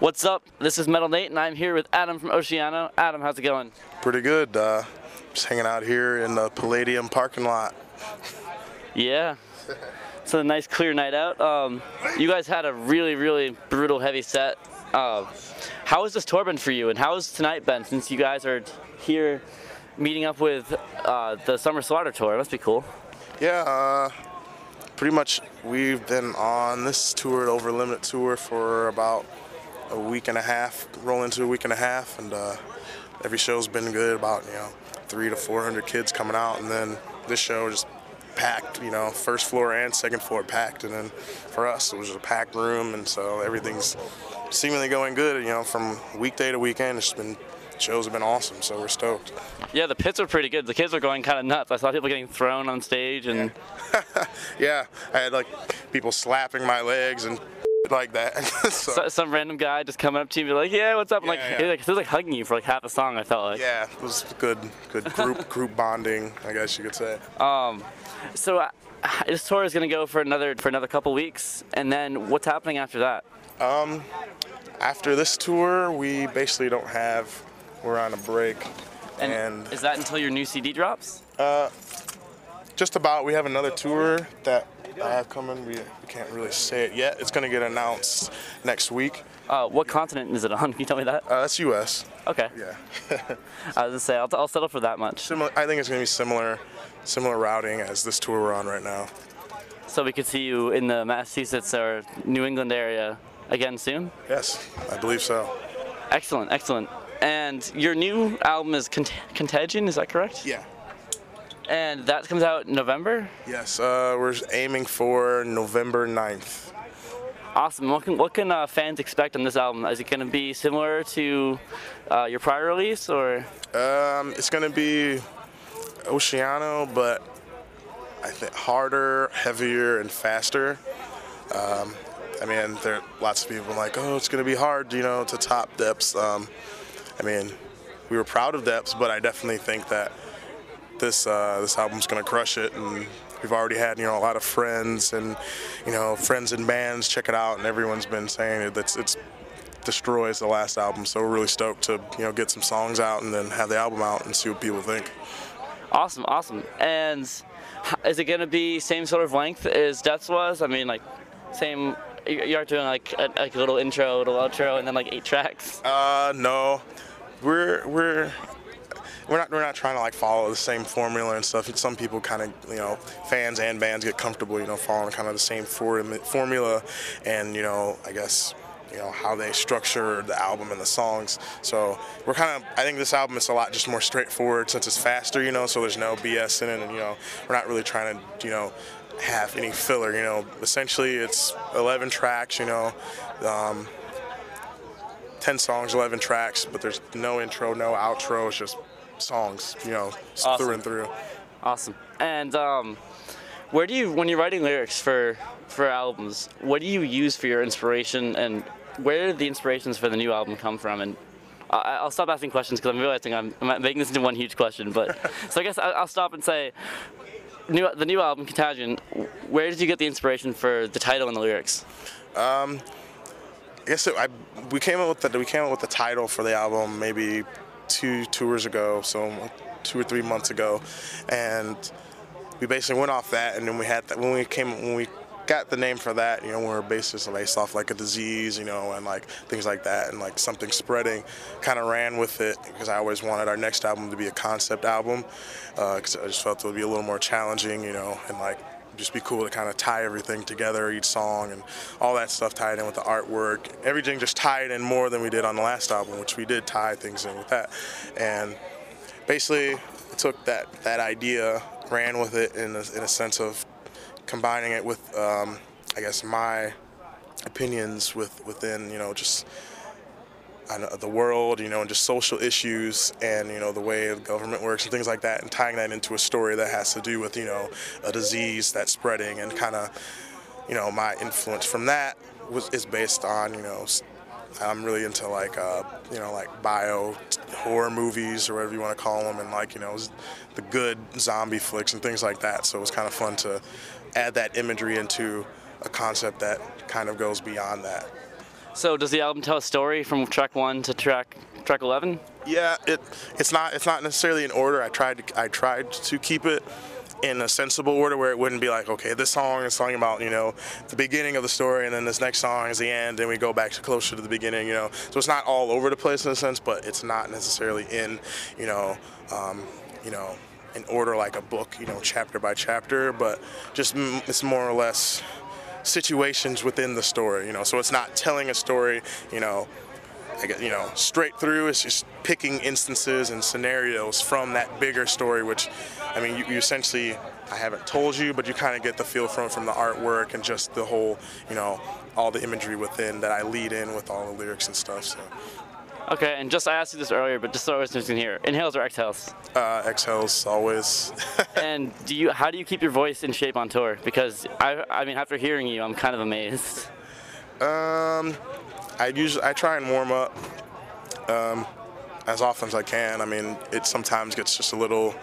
What's up? This is Metal Nate, and I'm here with Adam from Oceano. Adam, how's it going? Pretty good. Just hanging out here in the Palladium parking lot. Yeah. It's a nice clear night out. You guys had a really brutal heavy set. How has this tour been for you, and how has tonight been since you guys are here meeting up with the Summer Slaughter tour? It must be cool. Yeah, pretty much we've been on this tour, the Over Limit tour, for about a week and a half, rolling into a week and a half, and every show's been good, about 300 to 400 kids coming out, and then this show just packed, first floor and second floor packed, and then for us it was a packed room, and so everything's seemingly going good, from weekday to weekend. It's been, shows have been awesome, so we're stoked. Yeah, the pits are pretty good. The kids are going kind of nuts. I saw people getting thrown on stage, and yeah, I had people slapping my legs and like that. So some random guy just coming up to you and be like, "Yeah, what's up?" Yeah, He was hugging you for half the song. I felt like. Yeah, it was good group bonding, I guess you could say. So this tour is going to go for another couple weeks, and then what's happening after that? After this tour, we basically we're on a break. And is that until your new CD drops? Just about. We have another tour that I have coming. We can't really say it yet. It's going to get announced next week. What continent is it on? Can you tell me that? That's U.S. Okay. Yeah. I was gonna say I'll settle for that much. I think it's going to be similar routing as this tour we're on right now. So we could see you in the Massachusetts or New England area again soon? Yes, I believe so. Excellent, excellent. And your new album is Contagion, is that correct? Yeah. And that comes out in November? Yes, we're aiming for November 9th. Awesome. What can fans expect on this album? Is it going to be similar to your prior release, or? It's going to be Oceano, but I think harder, heavier, and faster. I mean, there are lots of people like, oh, it's going to be hard, to top Depths. I mean, we were proud of Depths, but I definitely think that this album's going to crush it, and we've already had, a lot of friends and, friends and bands check it out, and everyone's been saying it destroys the last album, so we're really stoked to, get some songs out and then have the album out and see what people think. Awesome, awesome. And is it going to be same sort of length as Depths was? I mean, same. You are doing a little intro, a little outro, and then 8 tracks. No, we're not trying to follow the same formula and stuff. Some people kind of, fans and bands get comfortable, following kind of the same formula, and I guess how they structure the album and the songs. So I think this album is a lot just more straightforward since it's faster, so there's no BS in it, and we're not really trying to have any filler. Essentially it's 11 tracks, 10 songs, 11 tracks, but there's no intro, no outro. It's just songs, Awesome. Through and through. Awesome. And where do you, when you're writing lyrics for albums, what do you use for your inspiration, and where did the inspirations for the new album come from? And I'll stop asking questions because I'm realizing I'm making this into one huge question. But so I guess I'll stop and say, the new album, Contagion, where did you get the inspiration for the title and the lyrics? I guess we came up with the title for the album maybe 2 tours ago, so 2 or 3 months ago, and we basically went off that, and then when we got the name for that, we were based off a disease, and things like that, and something spreading. Kind of ran with it because I always wanted our next album to be a concept album, because I just felt it would be a little more challenging, and just be cool to kind of tie everything together, each song and all that stuff tied in with the artwork. Everything just tied in more than we did on the last album, which we did tie things in with that. And basically took that idea, ran with it in a sense of combining it with, I guess, my opinions within, just the world, and just social issues, and the way the government works and things like that, and tying that into a story that has to do with a disease that's spreading, and kind of my influence from that is based on I'm really into bio horror movies or whatever you want to call them, and the good zombie flicks and things like that. So it was kind of fun to add that imagery into a concept that kind of goes beyond that. So does the album tell a story from track 1 to track 11? Yeah, it's not necessarily in order. I tried to keep it in a sensible order where it wouldn't be like, okay, this song is talking about, you know, the beginning of the story, and then this next song is the end, and we go back to closer to the beginning, you know. So it's not all over the place in a sense, but it's not necessarily in, you know, in order like a book, you know, chapter by chapter, but just it's more or less situations within the story, you know. So it's not telling a story, you know, straight through. It's just picking instances and scenarios from that bigger story, which, I mean, you essentially, I haven't told you, but you kind of get the feel from the artwork and just the whole, you know, all the imagery within that I lead in with all the lyrics and stuff. So. Okay, and just I asked you this earlier, but just so listeners can hear, inhales or exhales? Exhales always. And how do you keep your voice in shape on tour? Because I mean, after hearing you, I'm kind of amazed. I try and warm up as often as I can. I mean, it sometimes gets just a little,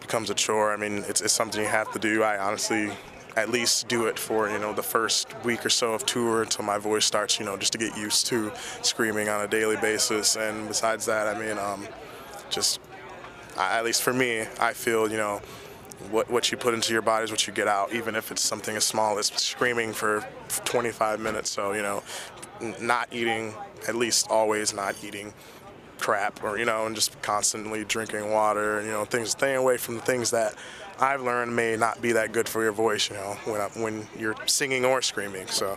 becomes a chore. I mean, it's something you have to do. I honestly at least do it for, you know, the first week or so of tour until my voice starts, you know, just to get used to screaming on a daily basis. And besides that, I mean, at least for me, I feel, you know, what you put into your body is what you get out, even if it's something as small as screaming for 25 minutes. So, you know, not eating, at least always not eating crap, or, you know, and just constantly drinking water, you know, staying away from the things that I've learned may not be that good for your voice, you know, when you're singing or screaming. So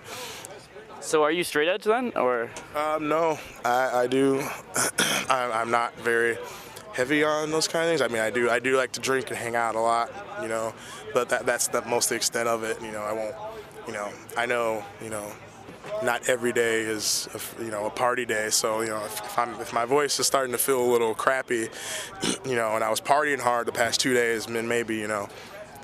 are you straight edge then, or? No, I do. I'm not very heavy on those kind of things. I mean, I do like to drink and hang out a lot, you know, but that's the most extent of it. You know, I won't, you know, I know, you know, not every day is, you know, a party day. So, you know, if my voice is starting to feel a little crappy, you know, and I was partying hard the past 2 days, then maybe, you know,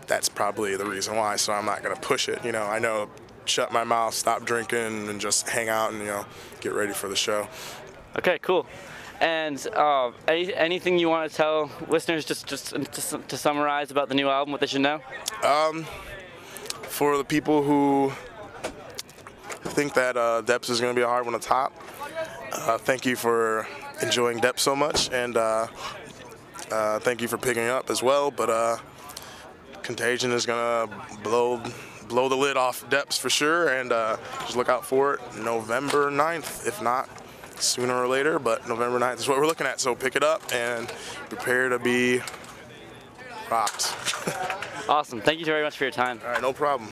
that's probably the reason why. So I'm not gonna push it. You know, I know, shut my mouth, stop drinking, and just hang out and, you know, get ready for the show. Okay, cool. And anything you want to tell listeners, just to summarize about the new album, what they should know? For the people who think that Depths is going to be a hard one to top, thank you for enjoying Depths so much, and thank you for picking up as well. But Contagion is going to blow the lid off Depths for sure, and just look out for it November 9th, if not sooner or later, but November 9th is what we're looking at. So pick it up and prepare to be rocked. Awesome. Thank you very much for your time. All right, no problem.